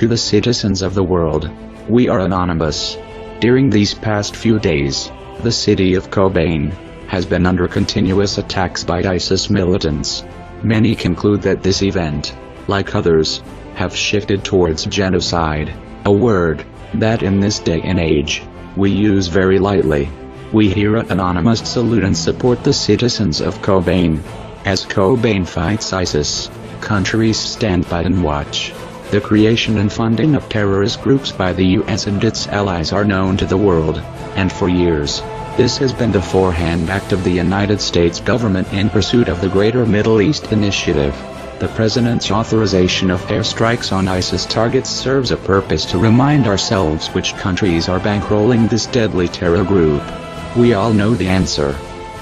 to the citizens of the world. We are anonymous. During these past few days, the city of Kobane has been under continuous attacks by ISIS militants. Many conclude that this event, like others, have shifted towards genocide, a word that in this day and age, we use very lightly. We here at Anonymous salute and support the citizens of Kobane. As Kobane fights ISIS, countries stand by and watch. The creation and funding of terrorist groups by the US and its allies are known to the world, and for years, this has been the forehand act of the United States government in pursuit of the Greater Middle East Initiative. The President's authorization of airstrikes on ISIS targets serves a purpose to remind ourselves which countries are bankrolling this deadly terror group. We all know the answer.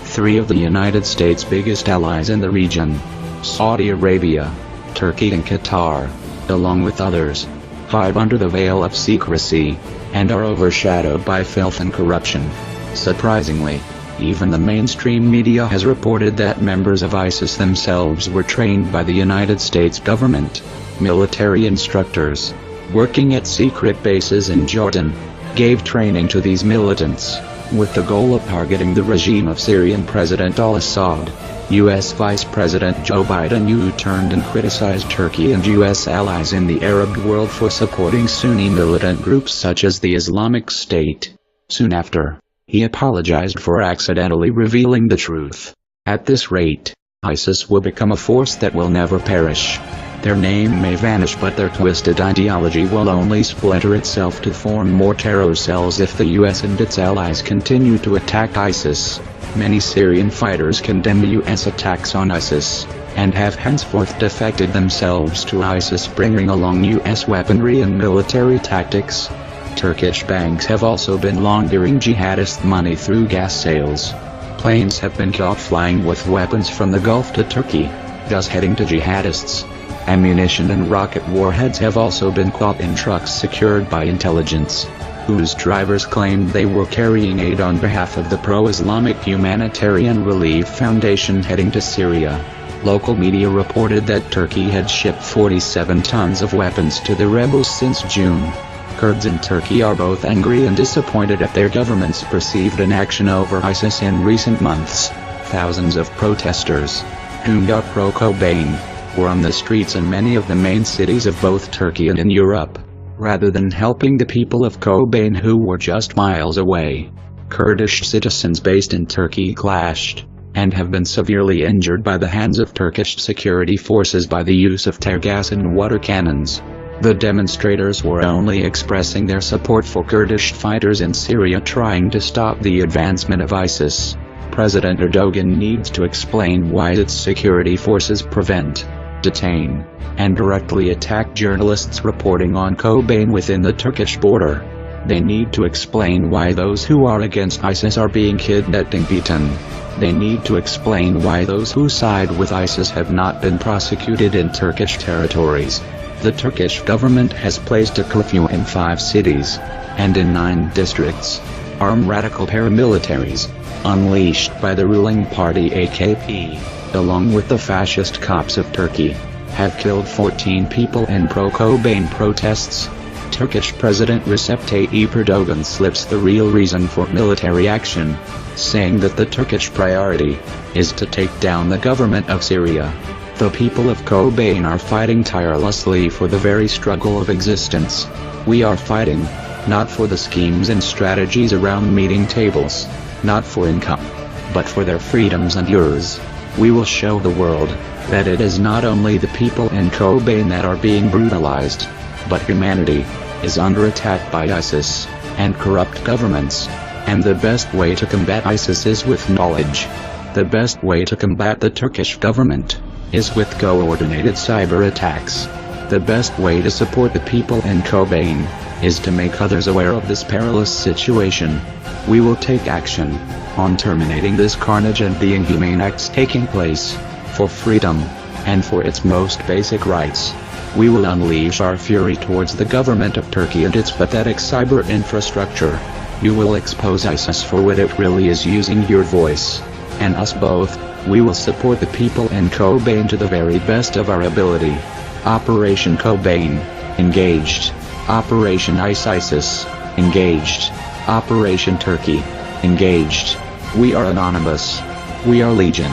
3 of the United States' biggest allies in the region, Saudi Arabia, Turkey and Qatar, along with others, hide under the veil of secrecy, and are overshadowed by filth and corruption. Surprisingly, even the mainstream media has reported that members of ISIS themselves were trained by the United States government. Military instructors, working at secret bases in Jordan, gave training to these militants, with the goal of targeting the regime of Syrian President al-Assad. U.S. Vice President Joe Biden U-turned and criticized Turkey and U.S. allies in the Arab world for supporting Sunni militant groups such as the Islamic State. Soon after, he apologized for accidentally revealing the truth. At this rate, ISIS will become a force that will never perish. Their name may vanish, but their twisted ideology will only splinter itself to form more terror cells if the US and its allies continue to attack ISIS. Many Syrian fighters condemn the US attacks on ISIS, and have henceforth defected themselves to ISIS, bringing along US weaponry and military tactics. Turkish banks have also been laundering jihadist money through gas sales. Planes have been caught flying with weapons from the Gulf to Turkey, thus heading to jihadists. Ammunition and rocket warheads have also been caught in trucks secured by intelligence, whose drivers claimed they were carrying aid on behalf of the pro-Islamic Humanitarian Relief Foundation heading to Syria. Local media reported that Turkey had shipped 47 tons of weapons to the rebels since June. Kurds in Turkey are both angry and disappointed at their government's perceived inaction over ISIS in recent months. Thousands of protesters, who are pro-Kobane, were on the streets in many of the main cities of both Turkey and in Europe, rather than helping the people of Kobane who were just miles away. Kurdish citizens based in Turkey clashed, and have been severely injured by the hands of Turkish security forces by the use of tear gas and water cannons. The demonstrators were only expressing their support for Kurdish fighters in Syria trying to stop the advancement of ISIS. President Erdogan needs to explain why its security forces prevent, detain, and directly attack journalists reporting on Kobane within the Turkish border. They need to explain why those who are against ISIS are being kidnapped and beaten. They need to explain why those who side with ISIS have not been prosecuted in Turkish territories. The Turkish government has placed a curfew in 5 cities, and in 9 districts. Armed radical paramilitaries, unleashed by the ruling party AKP, along with the fascist cops of Turkey, have killed 14 people in pro-Kobane protests. Turkish President Recep Tayyip Erdogan slips the real reason for military action, saying that the Turkish priority is to take down the government of Syria. The people of Kobane are fighting tirelessly for the very struggle of existence. We are fighting, not for the schemes and strategies around meeting tables, not for income, but for their freedoms and yours. We will show the world that it is not only the people in Kobane that are being brutalized, but humanity is under attack by ISIS and corrupt governments. And the best way to combat ISIS is with knowledge. The best way to combat the Turkish government is with coordinated cyber attacks. The best way to support the people in Kobane is to make others aware of this perilous situation. We will take action on terminating this carnage and the inhumane acts taking place, for freedom, and for its most basic rights. We will unleash our fury towards the government of Turkey and its pathetic cyber infrastructure. You will expose ISIS for what it really is, using your voice, and us both. We will support the people in Kobane to the very best of our ability. Operation Kobane. engaged. Operation ISIS, engaged. Operation Turkey, engaged. We are anonymous. We are legion.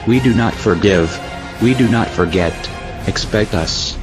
We do not forgive. We do not forget. Expect us.